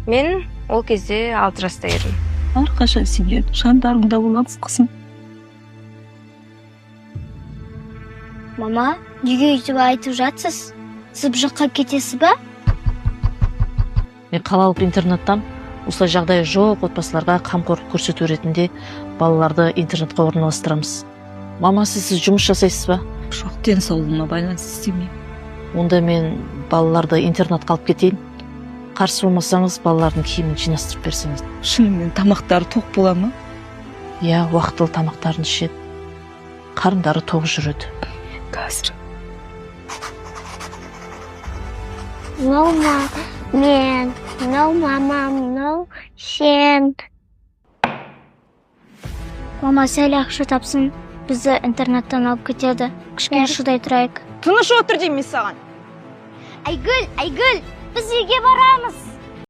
Мен ол кезде 6 жаста едім. Әрқашан сенен жандарыңда боламыз қызым. Мама, неге өйтіп айтып жатсыз? Сіз бұл жаққа кетесіз ба? Мен қалалық интернаттан осылай жағдайы жоқ отбасыларға қамқорлық көрсету ретінде балаларды интернатқа орналастырамыз. Мама, сіз жұмыс жасайсыз ба? Жоқ, денсаулығыма байланысты істемеймін. Онда мен балаларды интернатқа алып кетейін. Қарсы болмасаңыз, балалардың киімін жинастырып берсеңіз. Шынымен тамақтары тоқ бола ма? Иә, уақытылы тамақтарын ішеді. Қарындары тоқ жүреді. Қазір. No, мен, no, мамам, no, сен. Мама, сәл ақша тапсын, бізді интернаттан алып кетеді. Кішкене шыдай тұрайық. Тыныш отыр деймін саған. Айгүл, біз үйге барамыз.